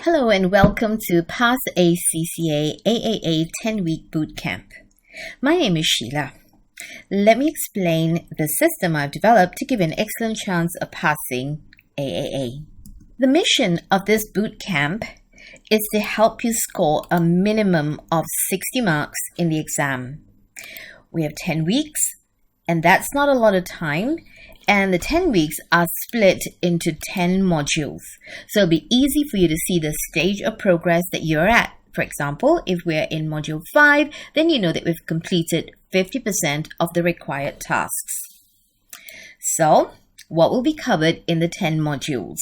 Hello and welcome to Pass ACCA AAA 10-week Bootcamp. My name is Sheila. Let me explain the system I've developed to give you an excellent chance of passing AAA. The mission of this bootcamp is to help you score a minimum of 60 marks in the exam. We have 10 weeks, and that's not a lot of time. And the 10 weeks are split into 10 modules. So it'll be easy for you to see the stage of progress that you're at. For example, if we're in module 5, then you know that we've completed 50% of the required tasks. So, what will be covered in the 10 modules?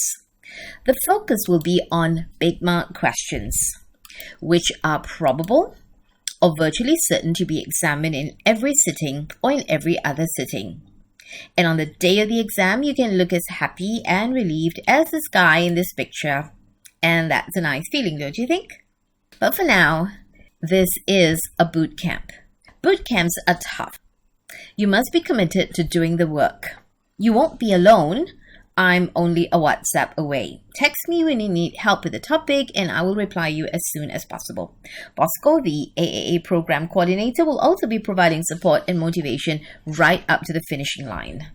The focus will be on big mark questions, which are probable or virtually certain to be examined in every sitting or in every other sitting. And on the day of the exam, you can look as happy and relieved as this guy in this picture. And that's a nice feeling, don't you think? But for now, this is a boot camp. Boot camps are tough. You must be committed to doing the work. You won't be alone. I'm only a WhatsApp away. Text me when you need help with the topic and I will reply you as soon as possible. Bosco, the AAA program coordinator, will also be providing support and motivation right up to the finishing line.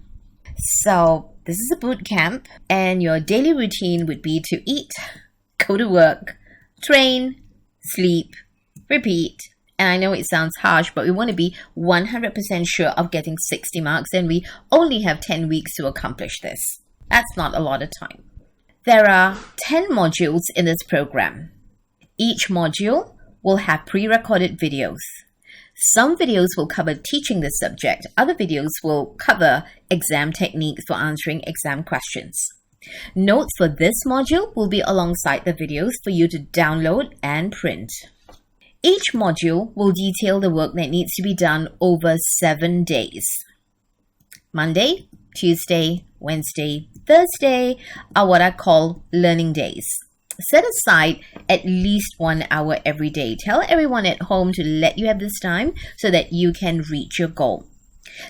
So this is a boot camp and your daily routine would be to eat, go to work, train, sleep, repeat. And I know it sounds harsh, but we want to be 100% sure of getting 60 marks and we only have 10 weeks to accomplish this. That's not a lot of time. There are 10 modules in this program. Each module will have pre-recorded videos. Some videos will cover teaching the subject. Other videos will cover exam techniques for answering exam questions. Notes for this module will be alongside the videos for you to download and print. Each module will detail the work that needs to be done over 7 days. Monday, Tuesday, Wednesday, Thursday are what I call learning days. Set aside at least 1 hour every day. Tell everyone at home to let you have this time so that you can reach your goal.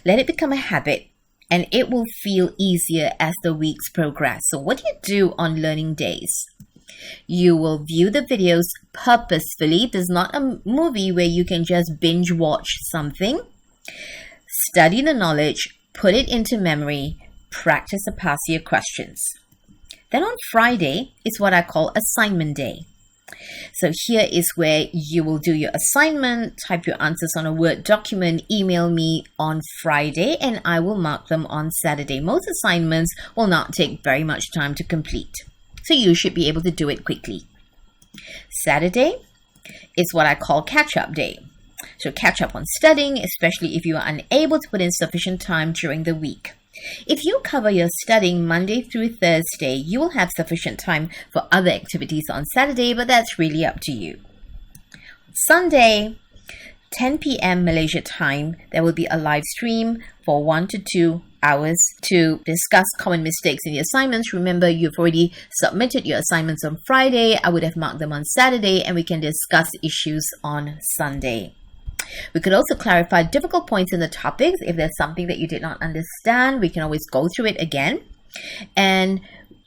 Let it become a habit and it will feel easier as the weeks progress. So what do you do on learning days? You will view the videos purposefully. There's not a movie where you can just binge watch something. Study the knowledge, put it into memory, practice the past year questions. Then on Friday is what I call assignment day. So here is where you will do your assignment, type your answers on a Word document, email me on Friday, and I will mark them on Saturday. Most assignments will not take very much time to complete, so you should be able to do it quickly. Saturday is what I call catch-up day. So catch up on studying, especially if you are unable to put in sufficient time during the week. If you cover your studying Monday through Thursday, you will have sufficient time for other activities on Saturday, but that's really up to you. Sunday, 10 p.m. Malaysia time, there will be a live stream for 1 to 2 hours to discuss common mistakes in the assignments. Remember, you've already submitted your assignments on Friday. I would have marked them on Saturday, and we can discuss issues on Sunday. We could also clarify difficult points in the topics. If there's something that you did not understand, we can always go through it again. And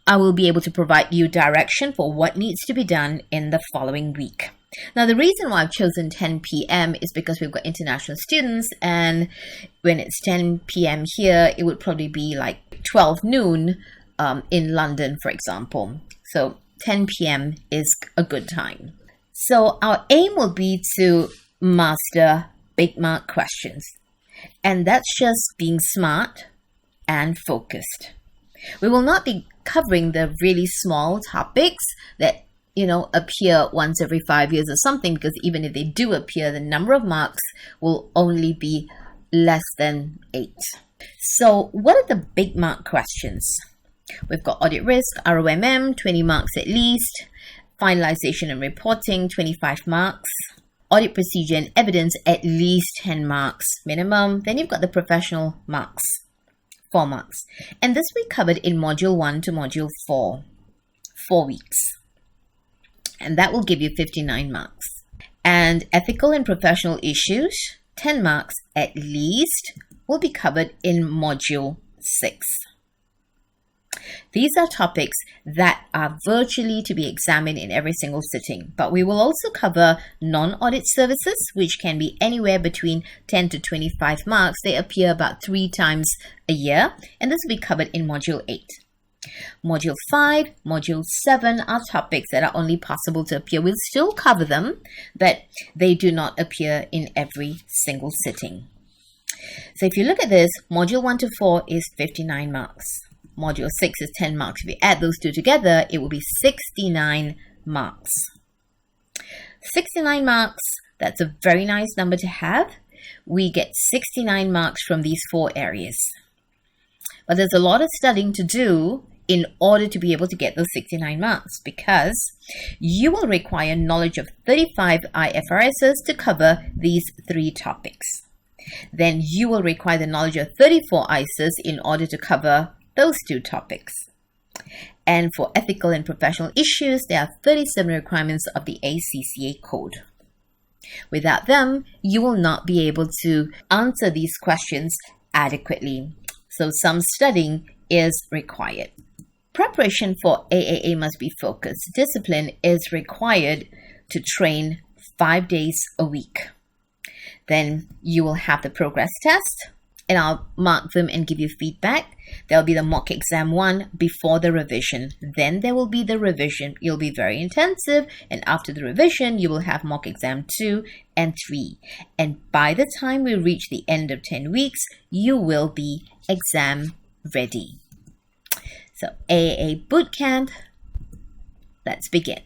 I will be able to provide you direction for what needs to be done in the following week. Now, the reason why I've chosen 10 p.m. is because we've got international students, and when it's 10 p.m. here, it would probably be like 12 noon in London, for example. So 10 p.m. is a good time. So our aim will be to master big mark questions, and that's just being smart and focused. We will not be covering the really small topics that appear once every 5 years or something, because even if they do appear, the number of marks will only be less than 8. So what are the big mark questions? We've got audit risk, ROMM, 20 marks at least, finalization and reporting, 25 marks, audit procedure and evidence, at least 10 marks minimum. Then you've got the professional marks, 4 marks. And this we covered in module 1 to module 4, 4 weeks. And that will give you 59 marks. And ethical and professional issues, 10 marks at least, will be covered in module 6. These are topics that are virtually to be examined in every single sitting, but we will also cover non-audit services, which can be anywhere between 10 to 25 marks. They appear about 3 times a year, and this will be covered in Module 8. Module 5, Module 7 are topics that are only possible to appear. We'll still cover them, but they do not appear in every single sitting. So if you look at this, Module 1 to 4 is 59 marks. Module 6 is 10 marks. If you add those two together, it will be 69 marks. 69 marks, that's a very nice number to have. We get 69 marks from these 4 areas. But there's a lot of studying to do in order to be able to get those 69 marks, because you will require knowledge of 35 IFRSs to cover these 3 topics. Then you will require the knowledge of 34 ISAs in order to cover those 2 topics. And for ethical and professional issues, there are 37 requirements of the ACCA code. Without them, you will not be able to answer these questions adequately. So some studying is required. Preparation for AAA must be focused. Discipline is required to train 5 days a week. Then you will have the progress test, and I'll mark them and give you feedback. There'll be the mock exam 1 before the revision. Then there will be the revision. It'll be very intensive, and after the revision, you will have mock exam 2 and 3. And by the time we reach the end of 10 weeks, you will be exam ready. So AAA Bootcamp, let's begin.